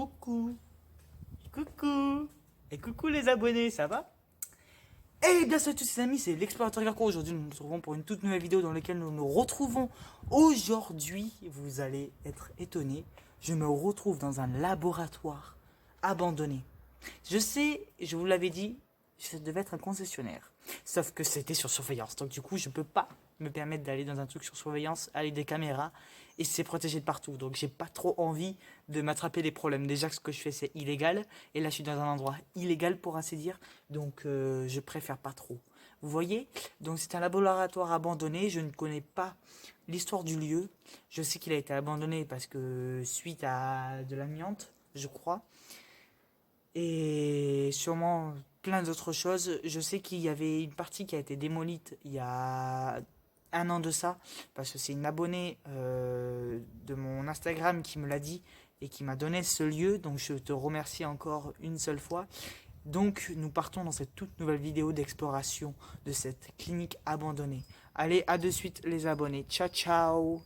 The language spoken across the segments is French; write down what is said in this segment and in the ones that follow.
Coucou, coucou, et coucou les abonnés, ça va? Eh bien salut à tous les amis, c'est l'Explorateur Garco. Aujourd'hui nous nous retrouvons pour une toute nouvelle vidéo dans laquelle nous nous retrouvons. Aujourd'hui, vous allez être étonnés, je me retrouve dans un laboratoire abandonné. Je sais, je vous l'avais dit, ça devait être un concessionnaire. Sauf que c'était sur surveillance. Donc du coup, je peux pas me permettre d'aller dans un truc sur surveillance avec des caméras. Et c'est protégé de partout. Donc j'ai pas trop envie de m'attraper des problèmes. Déjà que ce que je fais c'est illégal. Et là je suis dans un endroit illégal pour ainsi dire. Donc je préfère pas trop. Vous voyez? Donc c'est un laboratoire abandonné. Je ne connais pas l'histoire du lieu. Je sais qu'il a été abandonné parce que suite à de l'amiante, je crois. Et sûrement plein d'autres choses. Je sais qu'il y avait une partie qui a été démolie il y a un an de ça, parce que c'est une abonnée de mon Instagram qui me l'a dit et qui m'a donné ce lieu, donc je te remercie encore une seule fois. Donc nous partons dans cette toute nouvelle vidéo d'exploration de cette clinique abandonnée. Allez, à de suite les abonnés. Ciao ciao.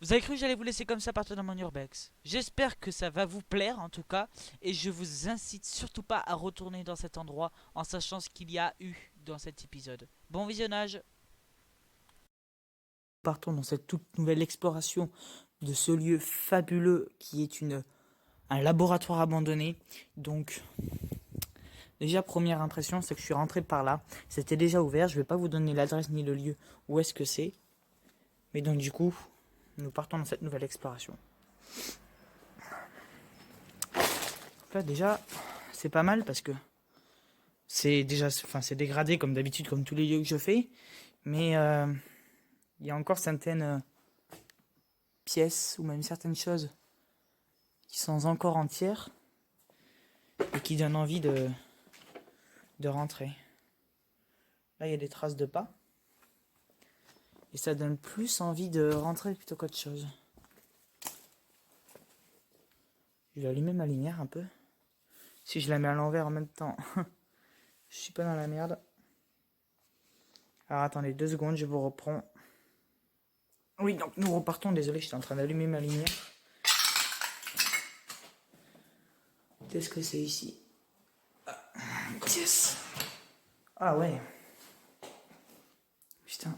Vous avez cru que j'allais vous laisser comme ça partir dans mon urbex? J'espère que ça va vous plaire en tout cas. Et je vous incite surtout pas à retourner dans cet endroit en sachant ce qu'il y a eu dans cet épisode. Bon visionnage. Partons dans cette toute nouvelle exploration de ce lieu fabuleux qui est un laboratoire abandonné. Donc déjà première impression c'est que je suis rentré par là. C'était déjà ouvert, je vais pas vous donner l'adresse ni le lieu où est-ce que c'est. Mais donc du coup, nous partons dans cette nouvelle exploration. Là déjà, c'est pas mal parce que c'est déjà, enfin c'est dégradé comme d'habitude, comme tous les lieux que je fais. Mais il y a encore certaines pièces ou même certaines choses qui sont encore entières et qui donnent envie de rentrer. Là, il y a des traces de pas. Et ça donne plus envie de rentrer plutôt qu'autre chose. Je vais allumer ma lumière un peu. Si je la mets à l'envers en même temps, je suis pas dans la merde. Alors attendez 2 secondes, je vous reprends. Oui, donc nous repartons. Désolé, j'étais en train d'allumer ma lumière. Qu'est-ce que c'est ici? Yes. Ah ouais. Putain.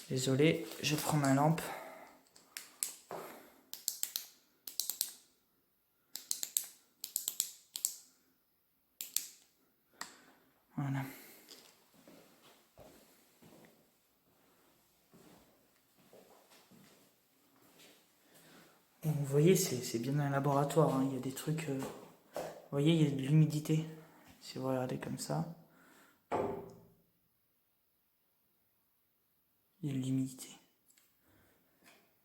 Désolé, je prends ma lampe. Voilà. Bon, vous voyez, c'est bien un laboratoire. Hein. Il y a des trucs... Vous voyez, il y a de l'humidité. Si vous regardez comme ça. Il y a de l'humidité.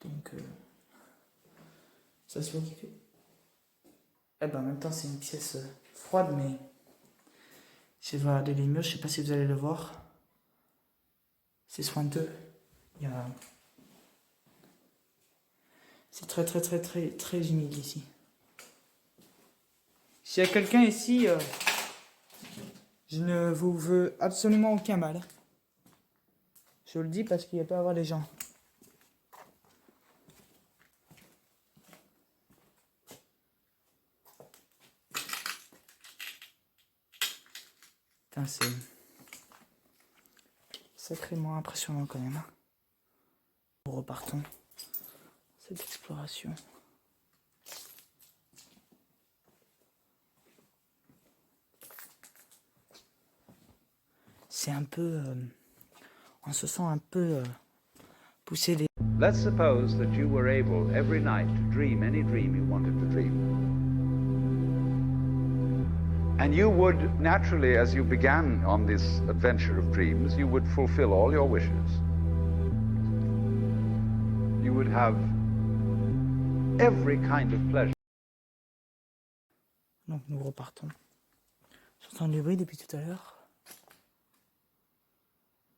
Donc... ça se voit qu'il fait... Eh ben, en même temps, c'est une pièce froide, mais... Si vous regardez les murs, je sais pas si vous allez le voir. C'est sointeux. Il y a... C'est très très très très très humide ici. S'il y a quelqu'un ici, je ne vous veux absolument aucun mal. Je vous le dis parce qu'il peut y avoir des gens. Putain, c'est sacrément impressionnant quand même. Nous repartons cette exploration. C'est un peu... on se sent un peu poussé des... Let's suppose that you were able every night to dream any dream you wanted to dream. And you would, naturally, as you began on this adventure of dreams, you would fulfill all your wishes. You would have every kind of pleasure. Donc nous repartons. J'entends du bruit depuis tout à l'heure.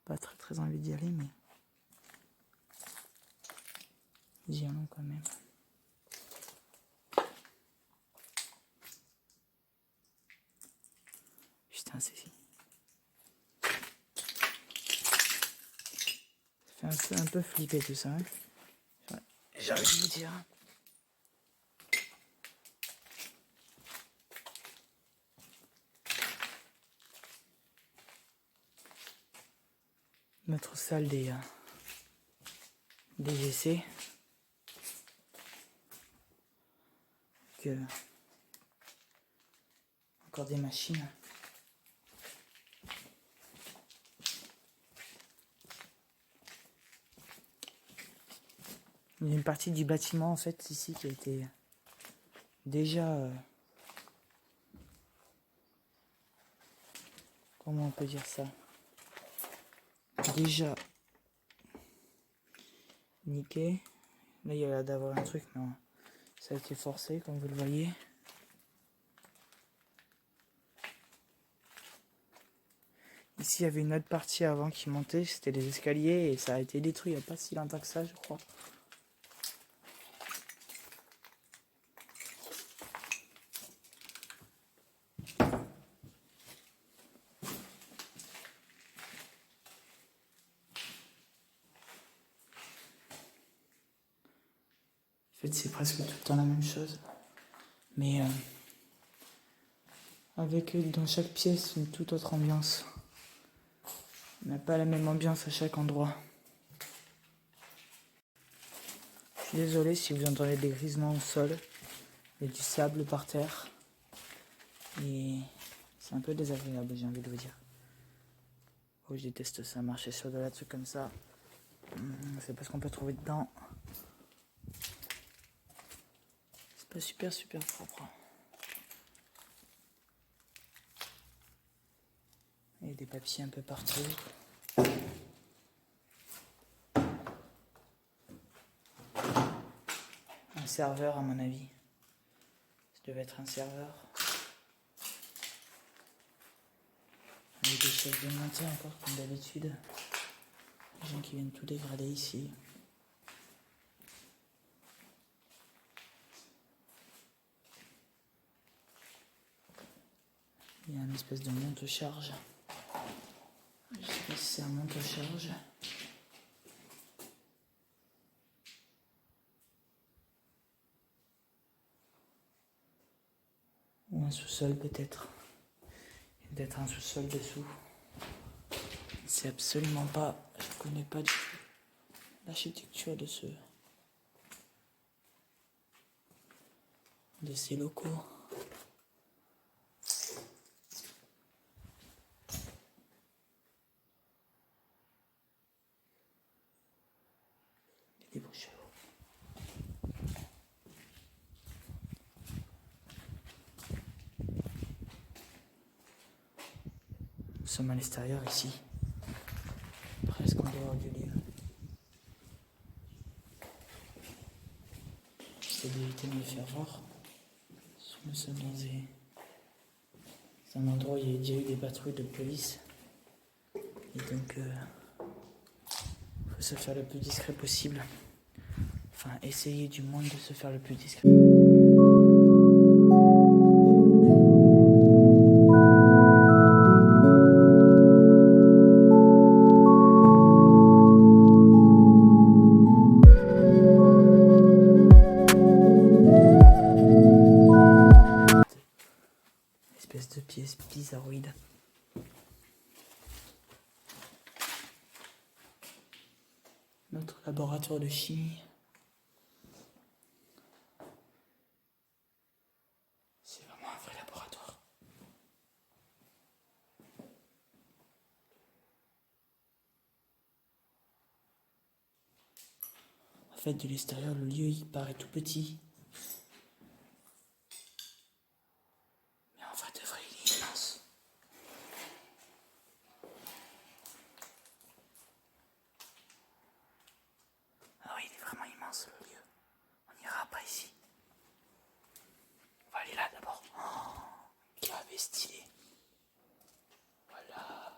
Pas très très envie d'y aller, mais... j'y allons quand même. Putain, c'est... Ça fait un peu flipper tout ça. Hein. Ouais, j'ai envie de vous dire. Notre salle des essais. Encore des machines. Il y a une partie du bâtiment en fait ici qui a été déjà comment on peut dire ça, déjà niqué. Là il y a l'air d'avoir un truc, mais ça a été forcé comme vous le voyez. Ici il y avait une autre partie avant qui montait, c'était les escaliers et ça a été détruit il n'y a pas si longtemps que ça je crois. En fait, c'est presque tout le temps la même chose. Mais avec dans chaque pièce une toute autre ambiance. On n'a pas la même ambiance à chaque endroit. Je suis désolé si vous entendez des grisements au sol. Il y a du sable par terre. Et c'est un peu désagréable, j'ai envie de vous dire. Oh, je déteste ça, marcher sur de la truc comme ça. C'est parce qu'on peut trouver dedans. C'est pas super propre. Il y a des papiers un peu partout. Un serveur à mon avis. Ça devait être un serveur. Avec des chaises de montée encore comme d'habitude. Les gens qui viennent tout dégrader ici. Il y a une espèce de monte-charge. Je sais pas si c'est un monte-charge. Ou un sous-sol peut-être. Il y a peut-être un sous-sol dessous. C'est absolument pas... Je ne connais pas du tout l'architecture de ces locaux. Il y a des bouches à l'eau. Nous sommes à l'extérieur ici. Presque en dehors du lieu. J'essaie d'éviter de me faire voir. Nous sommes dans un endroit où il y a déjà eu des patrouilles de police. Et donc, il faut se faire le plus discret possible. Enfin, essayer du moins de se faire le plus discret. Espèce de pièce bizarroïde. Notre laboratoire de chimie. C'est vraiment un vrai laboratoire. En fait, de l'extérieur, le lieu il paraît tout petit. Mais en vrai de vrai, il est immense. Ah oui, il est vraiment immense le lieu. On n'ira pas ici. On va aller là d'abord. Oh, grave stylé. Voilà.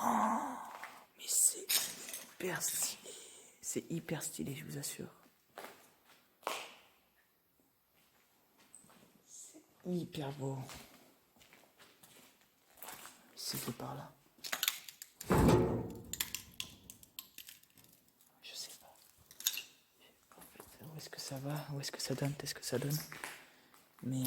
Oh, mais c'est hyper stylé. C'est hyper stylé, je vous assure. C'est hyper beau. qui est par là. Je sais pas. En fait, où est-ce que ça va? Où est-ce que ça donne? Qu'est-ce que ça donne? Mais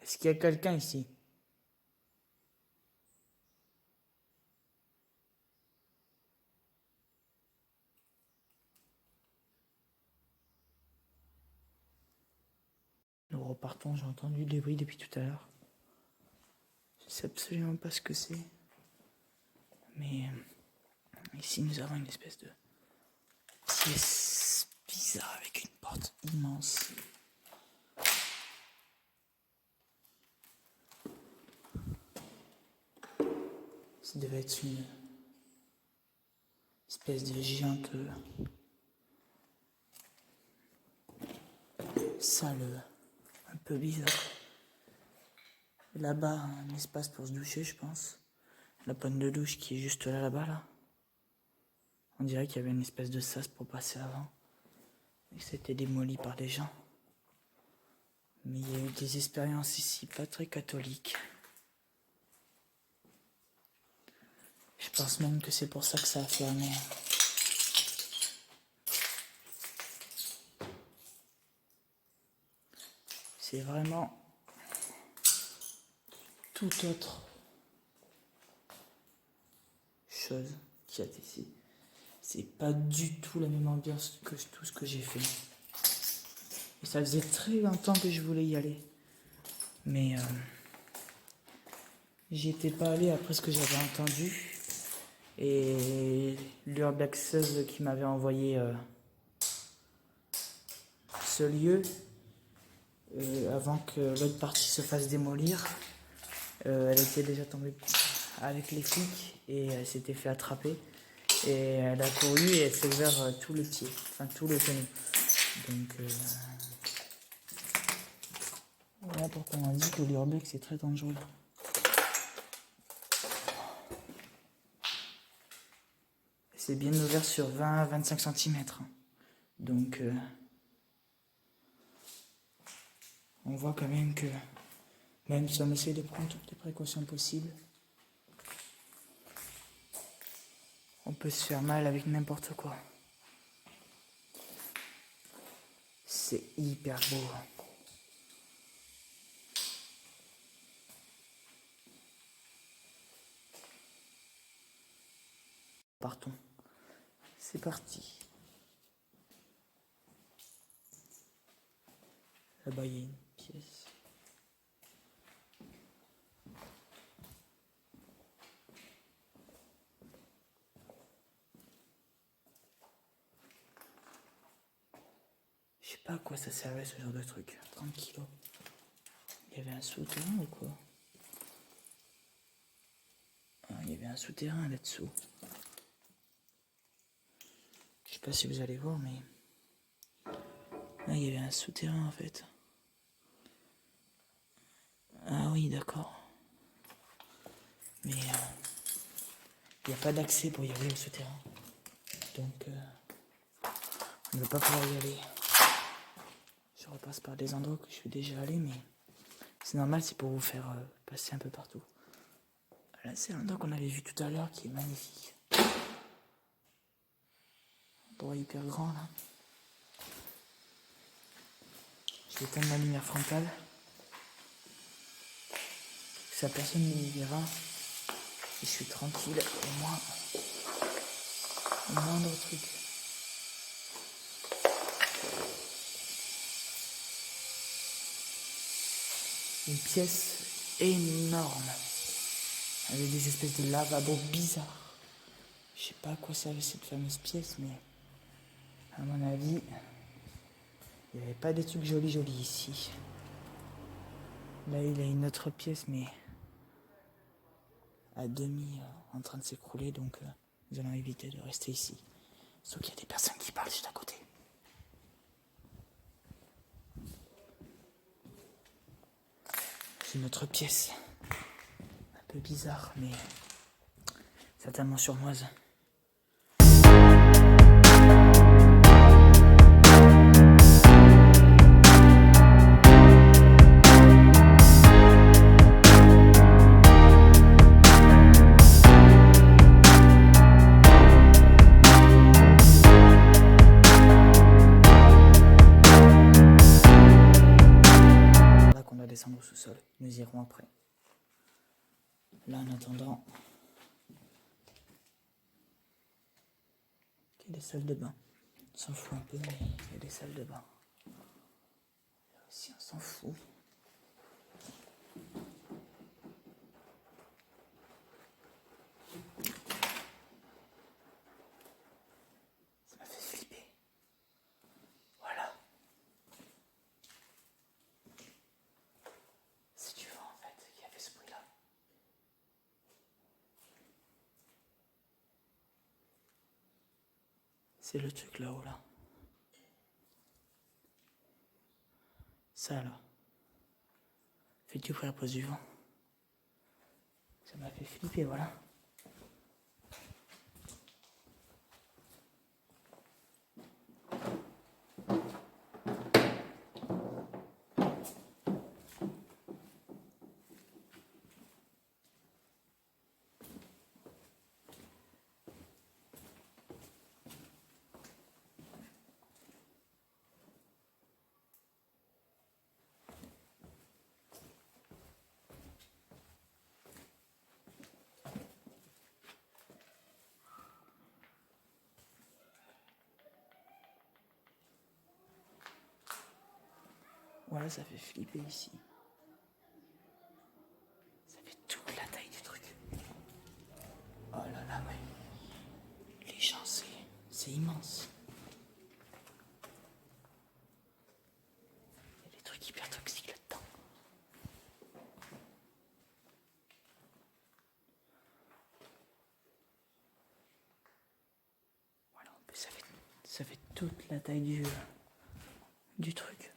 est-ce qu'il y a quelqu'un ici? Nous repartons, j'ai entendu des bruits depuis tout à l'heure. Je sais absolument pas ce que c'est. Mais ici nous avons une espèce de pièce bizarre avec une porte immense. Ça devait être une espèce de géante salle, un peu bizarre. Là-bas, un espace pour se doucher, je pense. La panne de douche qui est juste là-bas, là. On dirait qu'il y avait une espèce de sas pour passer avant. Et c'était démoli par des gens. Mais il y a eu des expériences ici pas très catholiques. Je pense même que c'est pour ça que ça a fermé. C'est vraiment tout autre chose qu'il y a ici. C'est pas du tout la même ambiance que tout ce que j'ai fait. Et ça faisait très longtemps que je voulais y aller. Mais j'y étais pas allé après ce que j'avais entendu. Et l'urbexeuse qui m'avait envoyé ce lieu, avant que l'autre partie se fasse démolir, elle était déjà tombée avec les flics et elle s'était fait attraper. Et elle a couru et elle s'est ouvert tout le pied, enfin tout le genou. Donc voilà pourquoi on a dit que l'urbex c'est très dangereux. C'est bien ouvert sur 20 à 25 cm. Donc on voit quand même que même si on essaie de prendre toutes les précautions possibles, on peut se faire mal avec n'importe quoi. C'est hyper beau. Partons. C'est parti. Là-bas, il y a une pièce. Je sais pas à quoi ça servait ce genre de truc. 30 kilos. Il y avait un souterrain ou quoi? Ah, il y avait un souterrain là-dessous. Je sais pas si vous allez voir, mais là, il y avait un souterrain en fait. Ah oui, d'accord. Mais il n'y a pas d'accès pour y aller au souterrain. Donc, on ne veut pas pouvoir y aller. Je repasse par des endroits que je suis déjà allé, mais c'est normal, c'est pour vous faire passer un peu partout. Là, c'est l'endroit qu'on avait vu tout à l'heure qui est magnifique. Un endroit hyper grand là. Je vais éteindre ma lumière frontale. Ça, personne ne me verra. Et je suis tranquille. Et moi, le moindre truc. Une pièce énorme. Avec des espèces de lavabos bizarres. Je sais pas à quoi servait cette fameuse pièce, mais à mon avis, il n'y avait pas des trucs jolis ici. Là, il y a une autre pièce, mais à demi en train de s'écrouler, donc nous allons éviter de rester ici. Sauf qu'il y a des personnes qui parlent juste à côté. C'est une autre pièce. Un peu bizarre, mais certainement surnoise. sous-sol. Nous irons après. Là, en attendant, il y a des salles de bain. On s'en fout un peu, mais il y a des salles de bain. Là aussi, on s'en fout. Ça m'a fait flipper. Voilà. C'est du vent, en fait, qui a fait ce bruit-là. C'est le truc là-haut, là. Ça, là. Fait du bruit à cause du vent. Ça m'a fait flipper, voilà. Voilà, ça fait flipper ici. Ça fait toute la taille du truc. Oh là là, ouais. Les gens, c'est immense. Il y a des trucs hyper toxiques là-dedans. Voilà, en plus, ça fait toute la taille du truc.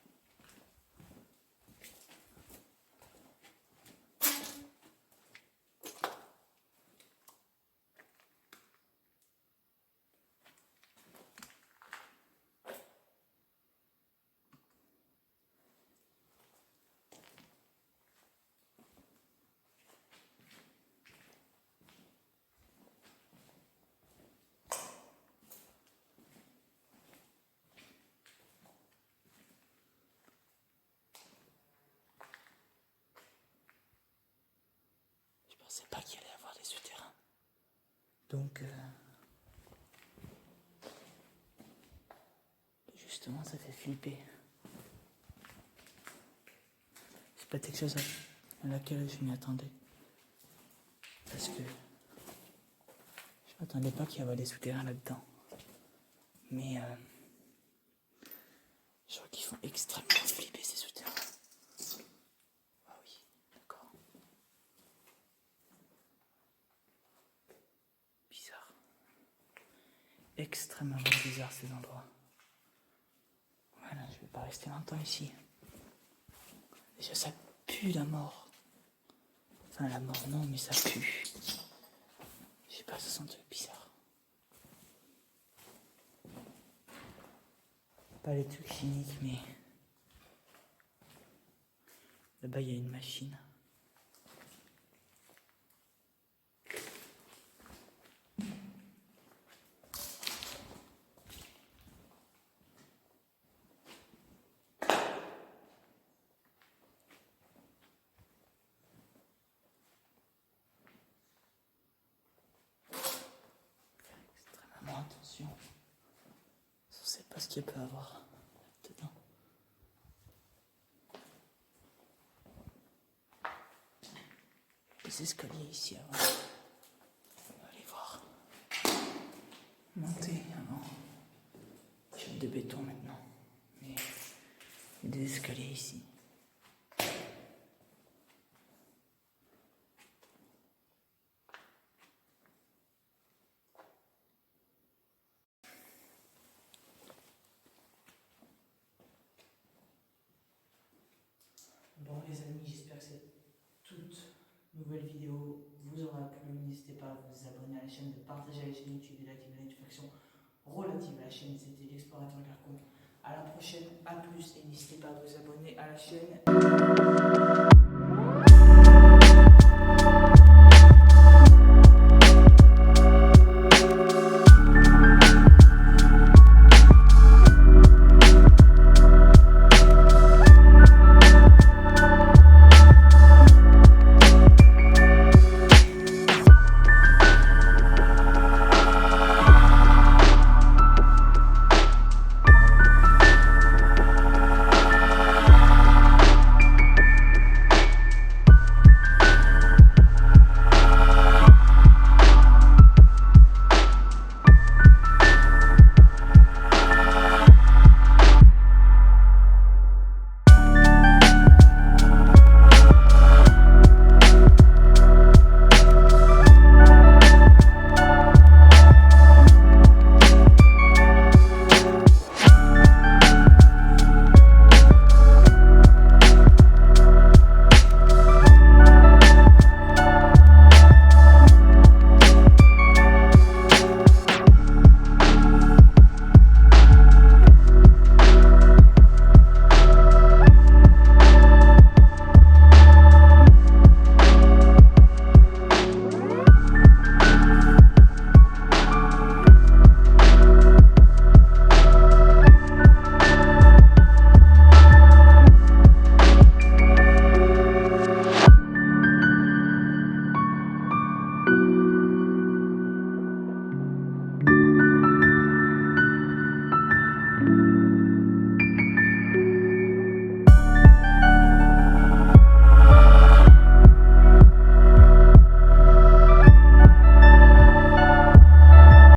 Je pensais pas qu'il allait y avoir des souterrains. Donc, justement, ça fait flipper. C'est pas quelque chose à laquelle je m'y attendais. Parce que je m'attendais pas qu'il y avait des souterrains là-dedans. Mais je crois qu'ils font extrêmement flipper ces souterrains. Ah oui, d'accord. Bizarre. Extrêmement bizarre ces endroits. Voilà, je vais pas rester longtemps ici. Déjà ça pue la mort. Enfin la mort non, mais ça pue. Je sais pas, ça sent un truc bizarre. Pas les trucs chimiques, mais là-bas il y a une machine. Extrêmement attention. On sait pas ce qu'il peut y avoir dedans. Les escaliers ici avant. On va aller voir. Monter avant. Chaîne de béton maintenant. Mais il y a des escaliers ici. Bon les amis, j'espère que cette toute nouvelle vidéo vous aura plu. N'hésitez pas à vous abonner à la chaîne, de partager la chaîne YouTube et d'activer la notification relative à la chaîne. C'était l'explorateur Garcon. À la prochaine, à plus, et n'hésitez pas à vous abonner à la chaîne.